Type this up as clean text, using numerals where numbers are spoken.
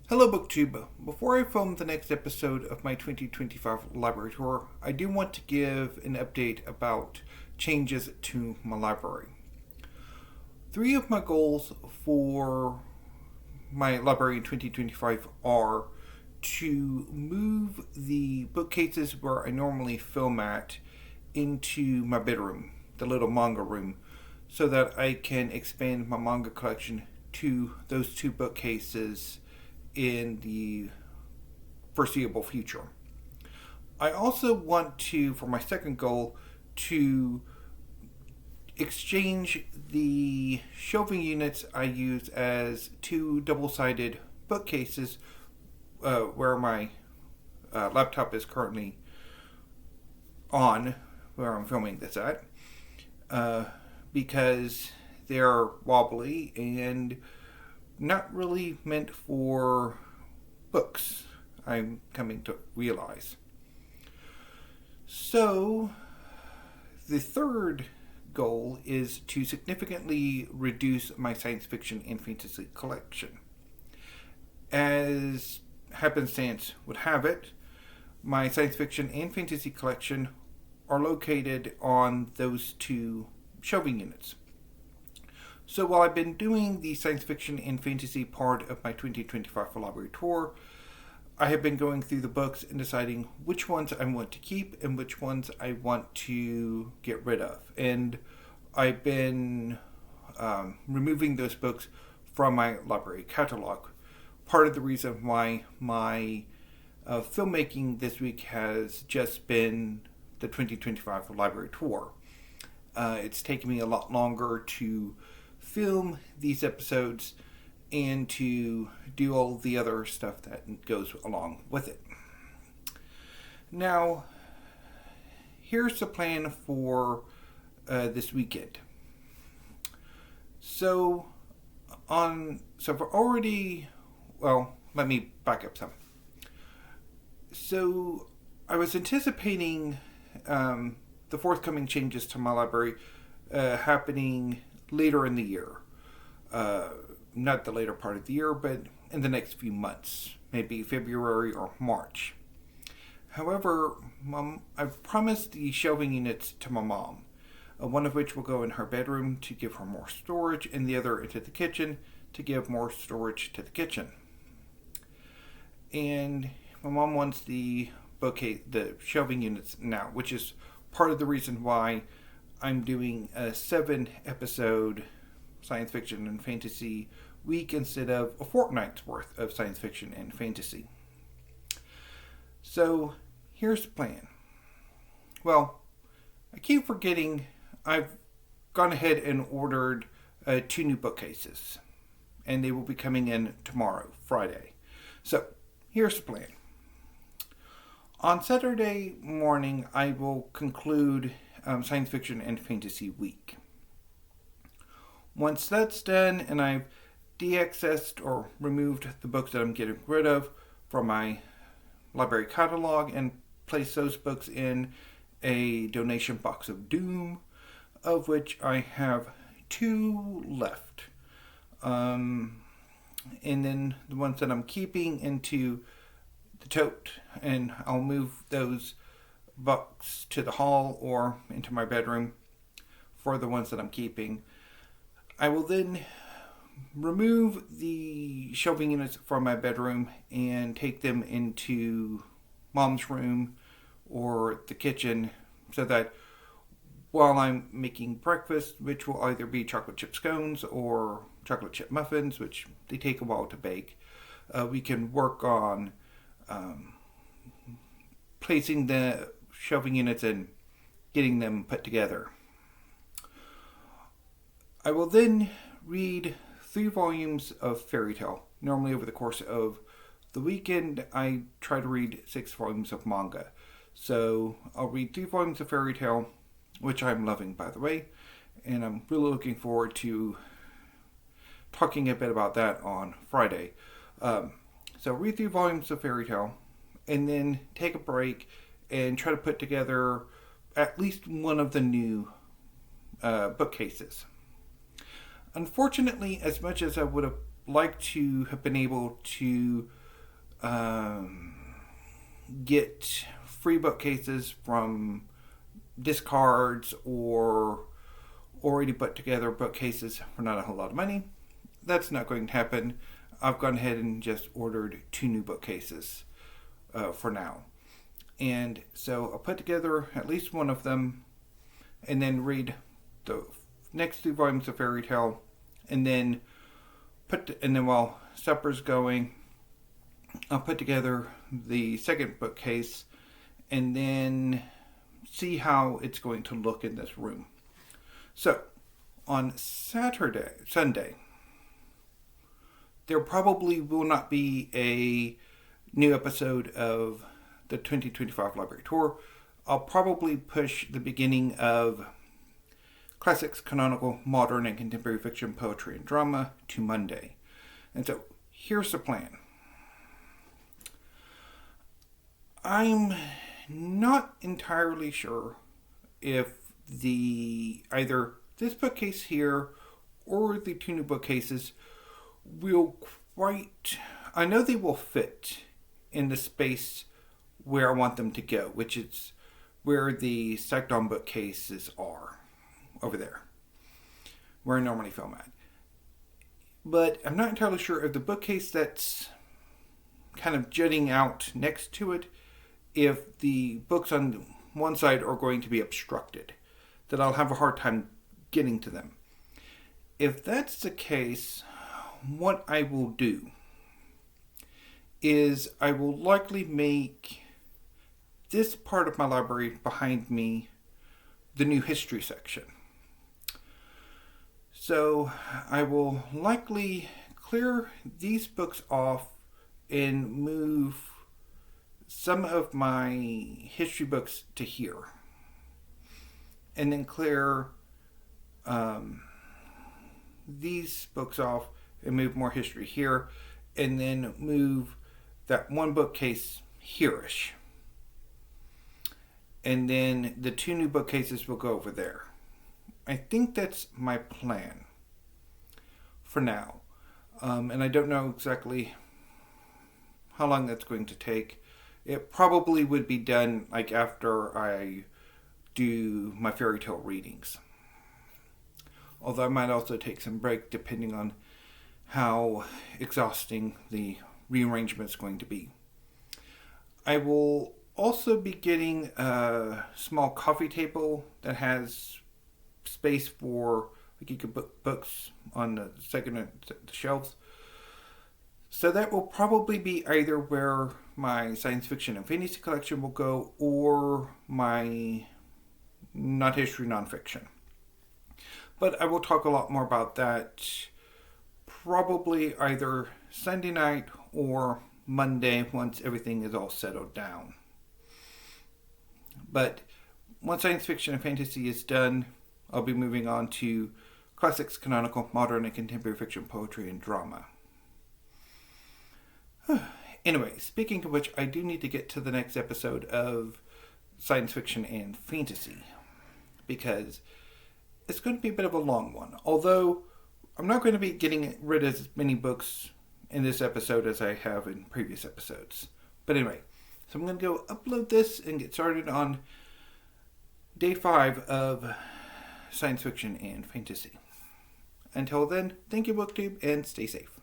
Hello, BookTube. Before I film the next episode of my 2025 library tour, I do want to give an update about changes to my library. Three of my goals for my library in 2025 are to move the bookcases where I normally film at into my bedroom, the little manga room, so that I can expand my manga collection to those two bookcases in the foreseeable future. I also want to, for my second goal, to exchange the shelving units I use as two double-sided bookcases where my laptop is currently on, where I'm filming this at, because they're wobbly and not really meant for books, I'm coming to realize. So, the third goal is to significantly reduce my science fiction and fantasy collection. As happenstance would have it, my science fiction and fantasy collection are located on those two shelving units. So while I've been doing the science fiction and fantasy part of my 2025 library tour, I have been going through the books and deciding which ones I want to keep and which ones I want to get rid of. And I've been removing those books from my library catalog. Part of the reason why my filmmaking this week has just been the 2025 library tour. It's taken me a lot longer to film these episodes and to do all the other stuff that goes along with it. Now, here's the plan for this weekend. So I've already, let me back up some. So I was anticipating the forthcoming changes to my library happening later in the year. Not the later part of the year, but in the next few months, maybe February or March. However, I've promised the shelving units to my mom, one of which will go in her bedroom to give her more storage, and the other into the kitchen to give more storage to the kitchen. And my mom wants the shelving units now, which is part of the reason why I'm doing a 7-episode science fiction and fantasy week instead of a fortnight's worth of science fiction and fantasy. So here's the plan. Well, I keep forgetting I've gone ahead and ordered 2 new bookcases, and they will be coming in tomorrow, Friday. So here's the plan. On Saturday morning, I will conclude Science Fiction and Fantasy Week. Once that's done and I've de-accessed or removed the books that I'm getting rid of from my library catalog and placed those books in a donation box of doom, of which I have 2 left. And then the ones that I'm keeping into the tote, and I'll move those books to the hall or into my bedroom for the ones that I'm keeping. I will then remove the shelving units from my bedroom and take them into mom's room or the kitchen so that while I'm making breakfast, which will either be chocolate chip scones or chocolate chip muffins, which they take a while to bake, we can work on placing the shelving units and getting them put together. I will then read 3 volumes of Fairy Tail. Normally over the course of the weekend, I try to read 6 volumes of manga. So I'll read 3 volumes of Fairy Tail, which I'm loving, by the way, and I'm really looking forward to talking a bit about that on Friday. So read 3 volumes of Fairy Tail, and then take a break and try to put together at least one of the new bookcases. Unfortunately, as much as I would have liked to have been able to get free bookcases from discards or already put together bookcases for not a whole lot of money. That's not going to happen. I've gone ahead and just ordered 2 new bookcases for now. And so I'll put together at least one of them and then read the next 2 volumes of Fairy Tale, and then while supper's going, I'll put together the second bookcase and then see how it's going to look in this room. So, on Sunday, there probably will not be a new episode of the 2025 Library Tour. I'll probably push the beginning of Classics, Canonical, Modern, and Contemporary Fiction, Poetry, and Drama to Monday. And so, here's the plan. I'm not entirely sure if either this bookcase here or the 2 new bookcases will I know they will fit in the space where I want them to go, which is where the stacked on bookcases are, over there, where I normally film at. But I'm not entirely sure if the bookcase that's kind of jutting out next to it, if the books on one side are going to be obstructed, that I'll have a hard time getting to them. If that's the case, what I will do is I will likely make this part of my library behind me the new history section. So I will likely clear these books off and move some of my history books to here. And then clear these books off and move more history here. And then move that one bookcase here-ish. And then the 2 new bookcases will go over there. I think that's my plan for now. And I don't know exactly how long that's going to take. It probably would be done like after I do my fairy tale readings. Although I might also take some break depending on how exhausting the rearrangement is going to be. I will also be getting a small coffee table that has space for, like, you could put books on the second shelves. So that will probably be either where my science fiction and fantasy collection will go, or my not history nonfiction. But I will talk a lot more about that probably either Sunday night or Monday once everything is all settled down. But once science fiction and fantasy is done, I'll be moving on to classics, canonical, modern, and contemporary fiction, poetry, and drama. Anyway, speaking of which, I do need to get to the next episode of science fiction and fantasy, because it's going to be a bit of a long one. Although I'm not going to be getting rid of as many books in this episode as I have in previous episodes. But anyway, so I'm going to go upload this and get started on day 5 of science fiction and fantasy. Until then, thank you, BookTube, and stay safe.